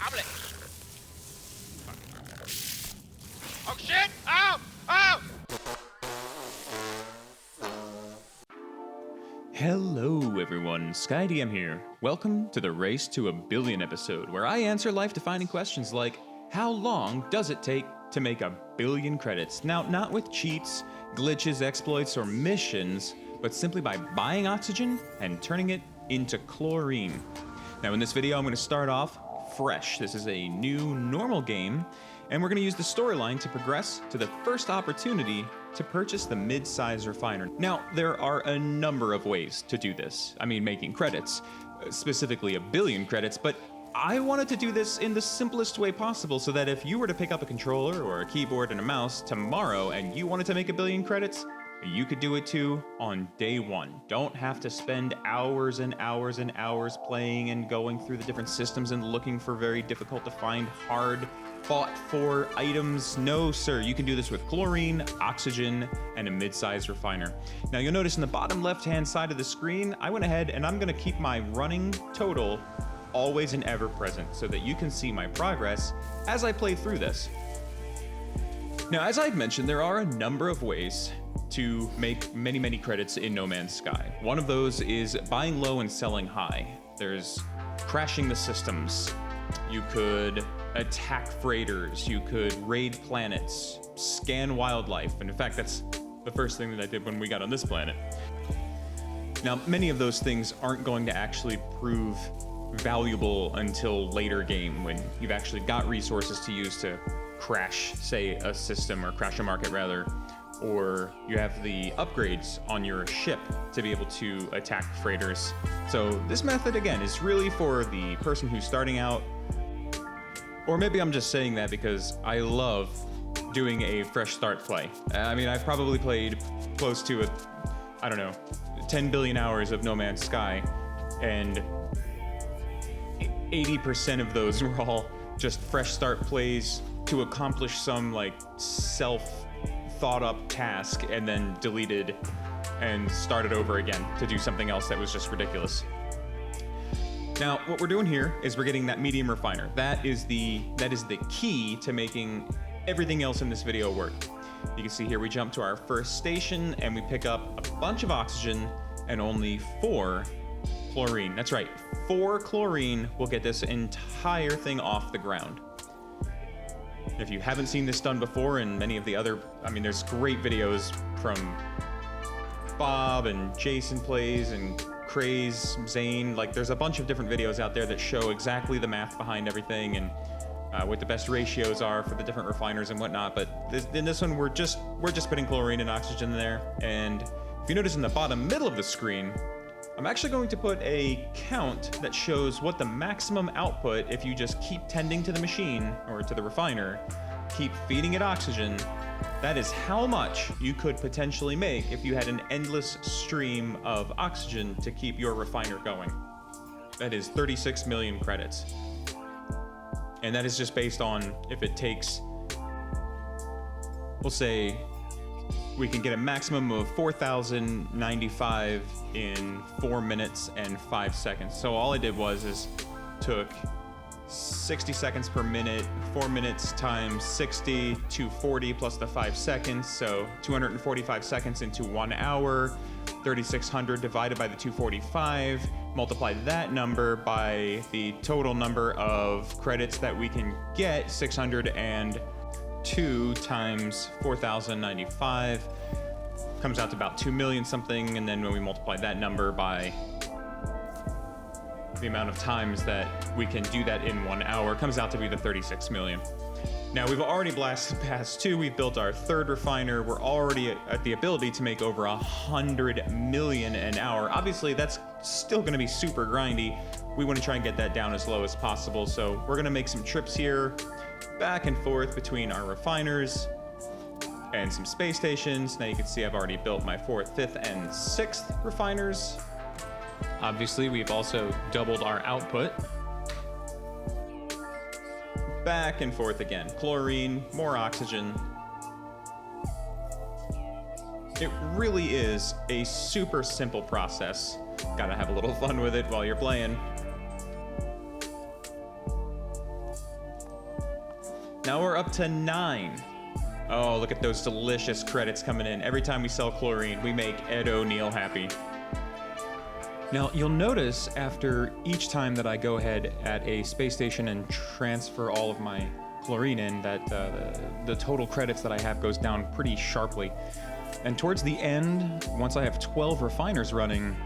Omelet. Oh shit! Ow! Ow! Hello everyone, skyDM here. Welcome to the Race to a Billion episode, where I answer life-defining questions like, how long does it take to make a billion credits? Now, not with cheats, glitches, exploits, or missions, but simply by buying oxygen and turning it into chlorine. Now in this video, I'm going to start off fresh. This is a new normal game, and we're going to use the storyline to progress to the first opportunity to purchase the mid-size refiner. Now, there are a number of ways to do this. I mean, making credits, specifically a billion credits, but I wanted to do this in the simplest way possible so that if you were to pick up a controller or a keyboard and a mouse tomorrow and you wanted to make a billion credits, you could do it too on day one. Don't have to spend hours and hours and hours playing and going through the different systems and looking for very difficult to find, hard fought for items. No, sir, you can do this with chlorine, oxygen, and a mid-size refiner. Now you'll notice in the bottom left-hand side of the screen, I went ahead and I'm gonna keep my running total always and ever present so that you can see my progress as I play through this. Now, as I've mentioned, there are a number of ways to make many credits in No Man's Sky. One of those is buying low and selling high. There's crashing the systems. You could attack freighters. You could raid planets, scan wildlife. And in fact, that's the first thing that I did when we got on this planet. Now, many of those things aren't going to actually prove valuable until later game when you've actually got resources to use to crash, say, a system, or crash a market rather, or you have the upgrades on your ship to be able to attack freighters. So this method, again, is really for the person who's starting out, or maybe I'm just saying that because I love doing a fresh start play. I mean, I've probably played close to, 10 billion hours of No Man's Sky, and 80% of those were all just fresh start plays to accomplish some like thought up task and then deleted and started over again to do something else that was just ridiculous. Now, what we're doing here is we're getting that medium refiner. That is the key to making everything else in this video work. You can see here we jump to our first station and we pick up a bunch of oxygen and only 4 chlorine. That's right, 4 chlorine will get this entire thing off the ground. If you haven't seen this done before, and many of the other, there's great videos from Bob and Jason Plays and Craze, Zane, like there's a bunch of different videos out there that show exactly the math behind everything and what the best ratios are for the different refiners and whatnot. But in this one, we're just putting chlorine and oxygen there. And if you notice in the bottom middle of the screen, I'm actually going to put a count that shows what the maximum output, if you just keep tending to the machine or to the refiner, keep feeding it oxygen, that is how much you could potentially make if you had an endless stream of oxygen to keep your refiner going. That is 36 million credits. And that is just based on if it takes, we'll say, we can get a maximum of 4,095 in 4 minutes and 5 seconds. So all I did is took 60 seconds per minute, 4 minutes times 60, 240 plus the 5 seconds. So 245 seconds into 1 hour, 3,600 divided by the 245, multiply that number by the total number of credits that we can get, 602 times 4,095 comes out to about 2 million something, and then when we multiply that number by the amount of times that we can do that in 1 hour, comes out to be the 36 million. Now we've already blasted past 2, we've built our 3rd refiner, we're already at the ability to make over 100 million an hour. Obviously that's still gonna be super grindy. We wanna try and get that down as low as possible, so we're gonna make some trips here, back and forth between our refiners and some space stations. Now you can see I've already built my 4th, 5th, and 6th refiners. Obviously, we've also doubled our output. Back and forth again. Chlorine, more oxygen. It really is a super simple process. Gotta have a little fun with it while you're playing. Now we're up to 9. Oh, look at those delicious credits coming in. Every time we sell chlorine, we make Ed O'Neill happy. Now, you'll notice after each time that I go ahead at a space station and transfer all of my chlorine in, that the total credits that I have goes down pretty sharply. And towards the end, once I have 12 refiners running,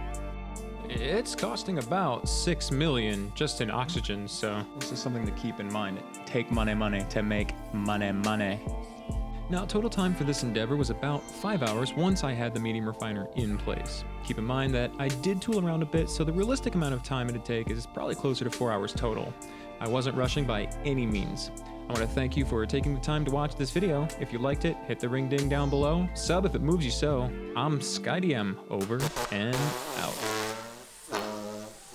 it's costing about 6 million just in oxygen, so this is something to keep in mind. Take money to make money. Now, total time for this endeavor was about 5 hours once I had the medium refiner in place. Keep in mind that I did tool around a bit, so the realistic amount of time it'd take is probably closer to 4 hours total. I wasn't rushing by any means. I want to thank you for taking the time to watch this video. If you liked it, hit the ring ding down below. Sub if it moves you so. I'm skyDM, over and out.